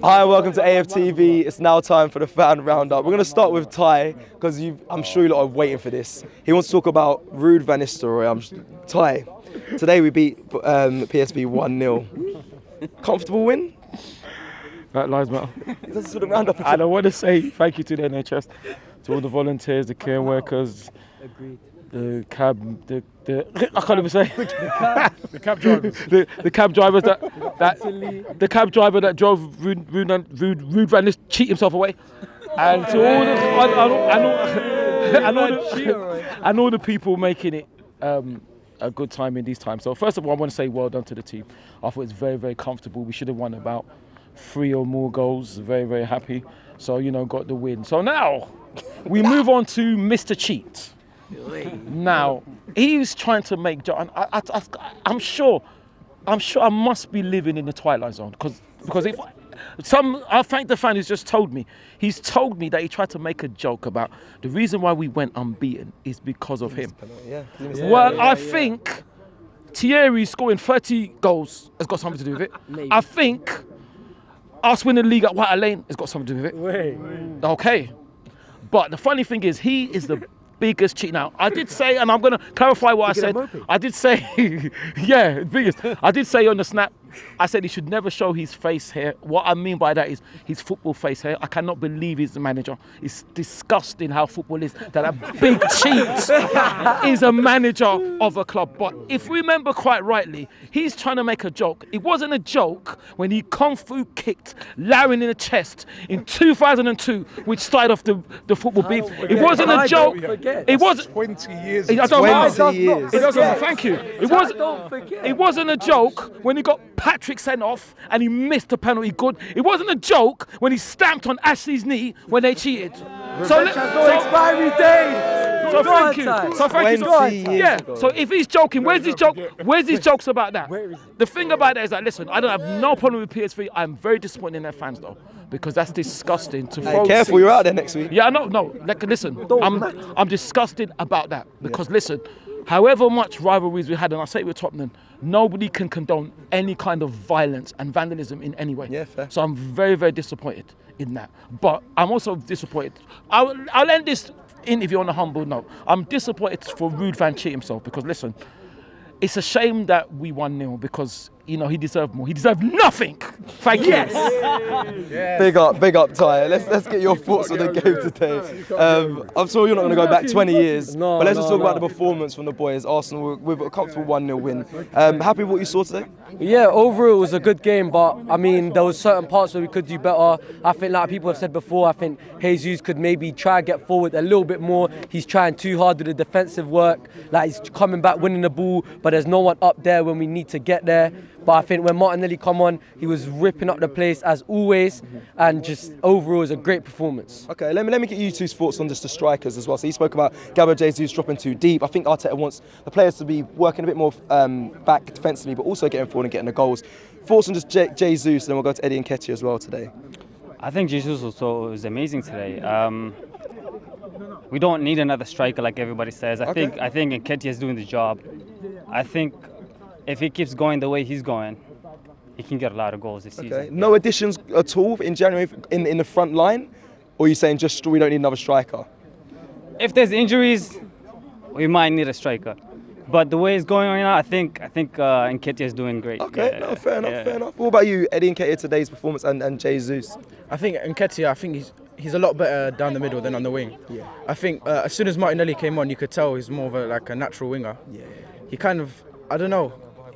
Hi, welcome to AFTV. It's now time for the fan roundup. We're going to start with Ty, because I'm sure you lot are waiting for this. He wants to talk about Ruud van Nistelrooy. Ty, today we beat PSV 1-0. Comfortable win? That lies matter. That's sort of roundup. And I want to say thank you to the NHS, to all the volunteers, the care workers, the cab, I can't even say The cab drivers. the cab drivers the cab driver that drove Ruud van Nistelrooy cheat himself away, and to all the people making it a good time in these times. So first of all, I want to say well done to the team. I thought it's very, very comfortable. We should have won about 3 or more goals. Very, very happy. So got the win. So now we move on to Mr. Cheat. Now he's trying to make. I'm sure I must be living in the twilight zone because if I thank the fan who's just told me. He's told me that he tried to make a joke about the reason why we went unbeaten is because of him. I think Thierry scoring 30 goals has got something to do with it. Maybe. I think us winning the league at White Lane has got something to do with it. Wait. Okay. But the funny thing is, he is the biggest cheat. Now, I did say, and I'm going to clarify what I said. I did say, yeah, biggest. I did say on the snap, I said he should never show his face here. What I mean by that is his football face here. I cannot believe he's the manager. It's disgusting how football is, that a big cheat is a manager of a club. But if we remember quite rightly, he's trying to make a joke. It wasn't a joke when he kung fu kicked Larry in the chest in 2002, which started off the football beef. It wasn't a joke. It wasn't 20 years. It doesn't. Thank you. It wasn't a joke when he got Patrick sent off and he missed the penalty good. It wasn't a joke when he stamped on Ashley's knee when they cheated. Expiry date. So thank you. Yeah. So if he's joking, where's his joke? Where's his jokes about that? The thing about that is that, listen, I don't have no problem with PSV. I'm very disappointed in their fans though, because that's disgusting to throw. Careful, you're out there next week. Yeah, no. Listen, I'm disgusted about that because listen, however much rivalries we had, and I say it with Tottenham, nobody can condone any kind of violence and vandalism in any way. Yeah, fair. So I'm very, very disappointed in that. But I'm also disappointed. I'll end this interview on a humble note. I'm disappointed for Ruud van Cheat himself because, listen, it's a shame that we 1-0 because, he deserved more. He deserved nothing. Thank you. Yes. Big up, Ty. Let's get your thoughts on the game today. I'm sure you're not going to go back 20 years, but let's just talk about the performance from the boys. Arsenal with a comfortable 1-0 win. Happy with what you saw today? Yeah, overall it was a good game, but I mean there was certain parts where we could do better. I think, like people have said before, I think Jesus could maybe try and get forward a little bit more. He's trying too hard with the defensive work. Like he's coming back, winning the ball, but there's no one up there when we need to get there. But I think when Martinelli come on, he was ripping up the place as always, and just overall it was a great performance. Okay, let me get you two's thoughts on just the strikers as well. So you spoke about Gabriel Jesus dropping too deep. I think Arteta wants the players to be working a bit more back defensively, but also getting forward and getting the goals. Thoughts on just Jesus, and then we'll go to Eddie Nketiah as well today. I think Jesus was amazing today. We don't need another striker like everybody says. I think Nketiah is doing the job. I think if he keeps going the way he's going, he can get a lot of goals this season. No additions at all in January in the front line? Or are you saying just we don't need another striker? If there's injuries, we might need a striker. But the way it's going right now, I think Nketiah is doing great. Okay, fair enough. What about you, Eddie Nketiah, today's performance and Jesus? I think Nketiah, he's a lot better down the middle than on the wing. Yeah. I think as soon as Martinelli came on, you could tell he's more of a natural winger. Yeah. He kind of, I don't know.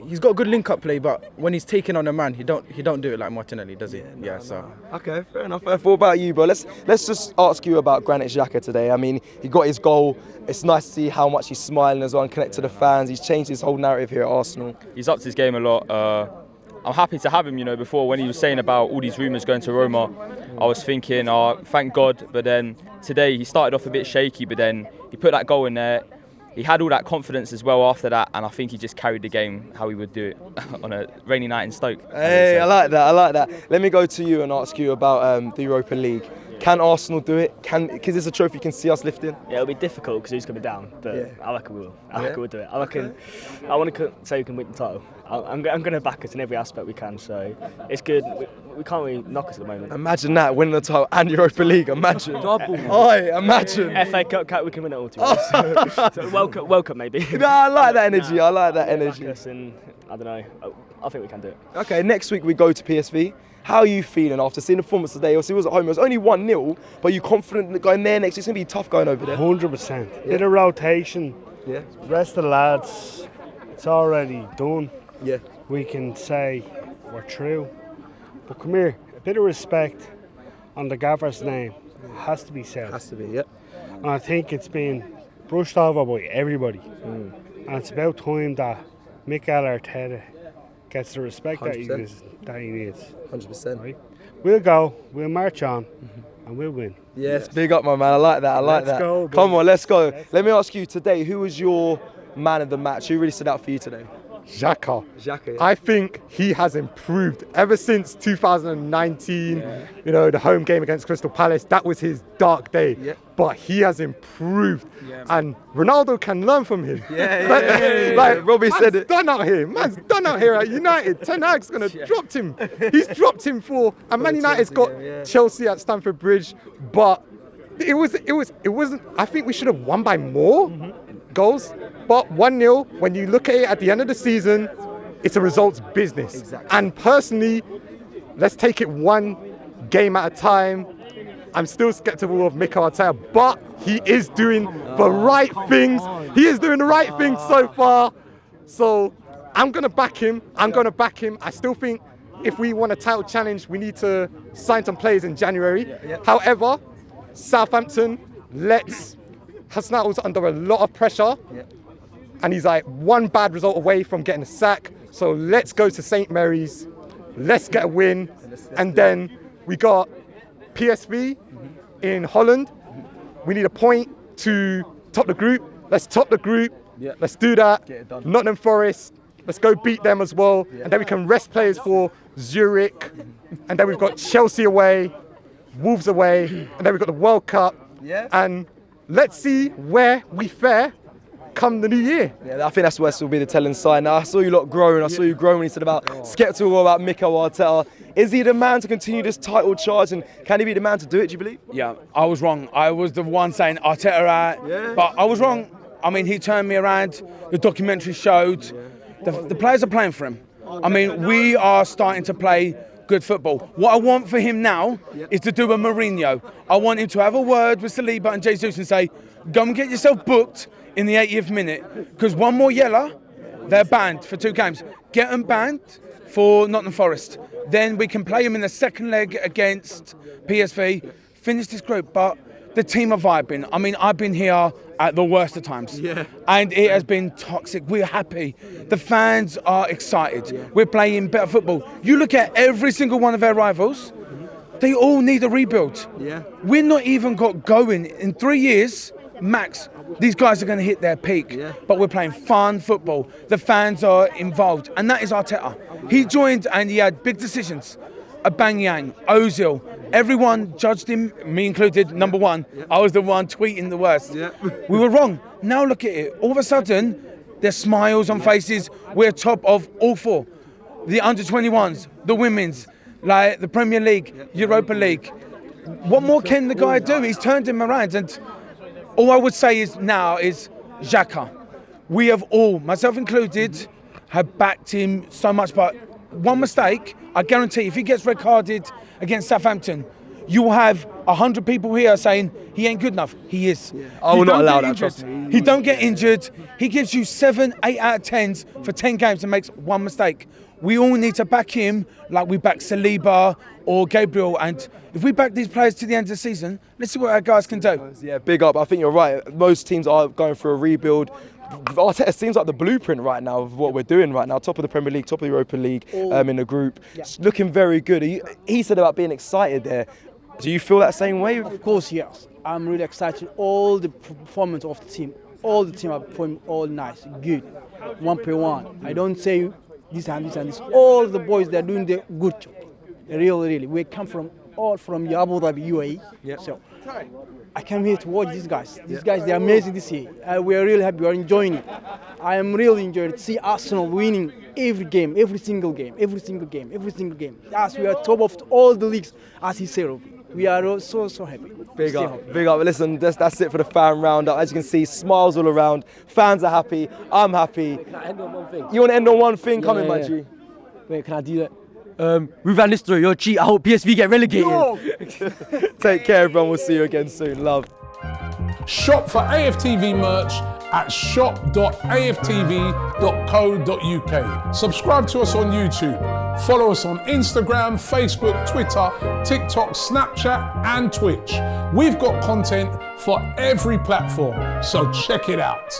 He's got good link-up play, but when he's taking on a man, he don't do it like Martinelli, does he? So. Okay, fair enough. What about you, bro? Let's just ask you about Granit Xhaka today. I mean, he got his goal. It's nice to see how much he's smiling as well and connect to the fans. He's changed his whole narrative here at Arsenal. He's upped his game a lot. I'm happy to have him. Before when he was saying about all these rumours going to Roma, I was thinking, thank God. But then today he started off a bit shaky, but then he put that goal in there. He had all that confidence as well after that, and I think he just carried the game how he would do it on a rainy night in Stoke. Hey, I like that. Let me go to you and ask you about the Europa League. Can Arsenal do it? Because it's a trophy you can see us lifting? Yeah, it'll be difficult because who's coming down, but I reckon we will. I reckon we'll do it. I want to say we can win the title. I'm going to back us in every aspect we can. So it's good. We can't really knock us at the moment. Imagine that, winning the title and Europa League. Imagine. Imagine. FA Cup, we can win it all. To be honest. So World Cup maybe. No, I like that energy. I like that energy. And I don't know. I think we can do it. Okay, next week we go to PSV. How are you feeling after seeing the performance today? Obviously, it was at home. It was only 1-0, but are you confident that going there next? It's going to be tough going over there. 100%. Bit of rotation. Yeah. Rest of the lads, it's already done. Yeah. We can say we're through. But come here, a bit of respect on the Gaffer's name has to be said. Has to be, yeah. And I think it's been brushed over by everybody. And it's about time that Mikel Arteta gets the respect that he 100%. needs. 100%. Right? We'll go, we'll march on, and we'll win. Yes, big up, my man. I like that. Let's that. go, Come on, let's go. Let me ask you today, who was your man of the match? Who really stood out for you today? Xhaka. Xhaka, yeah. I think he has improved ever since 2019, you know, the home game against Crystal Palace. That was his dark day. Yeah. But he has improved. And Ronaldo can learn from him. Like Robbie said it. Done out here. Man's done out here at United. Ten Hag's going to drop him. He's dropped him for... And Man United's got Chelsea at Stamford Bridge. But it wasn't... I think we should have won by more goals. But 1-0, when you look at it at the end of the season, it's a results business. Exactly. And personally, let's take it one game at a time. I'm still skeptical of Mikel Arteta, but he is doing the right things. He is doing the right things so far. So I'm going to back him. I still think if we want a title challenge, we need to sign some players in January. However, Southampton, Hasnatel's under a lot of pressure. And he's like one bad result away from getting a sack. So let's go to St. Mary's. Let's get a win. And then we got PSV in Holland. We need a point to top the group. Let's top the group. Let's do that. Get it done. Nottingham Forest. Let's go beat them as well. And then we can rest players for Zurich. And then we've got Chelsea away, Wolves away. And then we've got the World Cup. And let's see where we fare come the new year. Yeah, I think that's where will be the telling sign. Now, I saw you lot growing. I saw you growing when you said about skeptical about Mikel Arteta. Is he the man to continue this title charge, and can he be the man to do it, do you believe? Yeah, I was wrong. I was the one saying Arteta out, but I was wrong. I mean, he turned me around. The documentary showed the players are playing for him. I mean, we are starting to play good football. What I want for him now is to do a Mourinho. I want him to have a word with Saliba and Jesus and say, go and get yourself booked in the 80th minute, because one more yellow, they're banned for 2 games. Get them banned for Nottingham Forest. Then we can play them in the second leg against PSV, finish this group. But the team are vibing. I mean, I've been here at the worst of times. And it has been toxic. We're happy. The fans are excited. We're playing better football. You look at every single one of our rivals, they all need a rebuild. We're not even got going. In 3 years, max, these guys are going to hit their peak. But we're playing fun football. The fans are involved. And that is Arteta. He joined and he had big decisions. Aubameyang, Ozil, everyone judged him, me included, number one. I was the one tweeting the worst. We were wrong. Now look at it. All of a sudden, there's smiles on faces. We're top of all 4. The under-21s, the women's, like the Premier League, Europa League. What more can the guy do? He's turned him around. And all I would say is now is Xhaka. We have all, myself included, have backed him so much. But one mistake, I guarantee if he gets red carded against Southampton, you will have 100 people here saying he ain't good enough. He is. I will not allow that, trust me. He don't get injured. He gives you 7, 8 out of 10s for 10 games and makes one mistake. We all need to back him like we back Saliba or Gabriel. And if we back these players to the end of the season, let's see what our guys can do. Yeah, big up. I think you're right. Most teams are going through a rebuild. Arteta seems like the blueprint right now of what we're doing right now. Top of the Premier League, top of the Europa League, in the group. It's looking very good. He said about being excited there. Do you feel that same way? Of course, yes. I'm really excited. All the performance of the team, all the team are performing all nice, good, 1-1. I don't say this and this and this. All the boys, they're doing the good job. Really. We come from all from Abu Dhabi, UAE. Yeah. So I came here to watch these guys. These guys, they're amazing this year. We are really happy. We are enjoying it. I am really enjoying it. See Arsenal winning every game, every single game. Yes, we are top of all the leagues, as he said. We are so happy. Big up. Listen, that's it for the fan roundup. As you can see, smiles all around. Fans are happy. I'm happy. Can I end on one thing? You want to end on one thing? Come in, my G. Wait, can I do that? Ruud van Nistelrooy, you're a cheat. I hope PSV get relegated. Take care, everyone. We'll see you again soon. Love. Shop for AFTV merch at shop.aftv.co.uk. Subscribe to us on YouTube. Follow us on Instagram, Facebook, Twitter, TikTok, Snapchat and Twitch. We've got content for every platform, so check it out.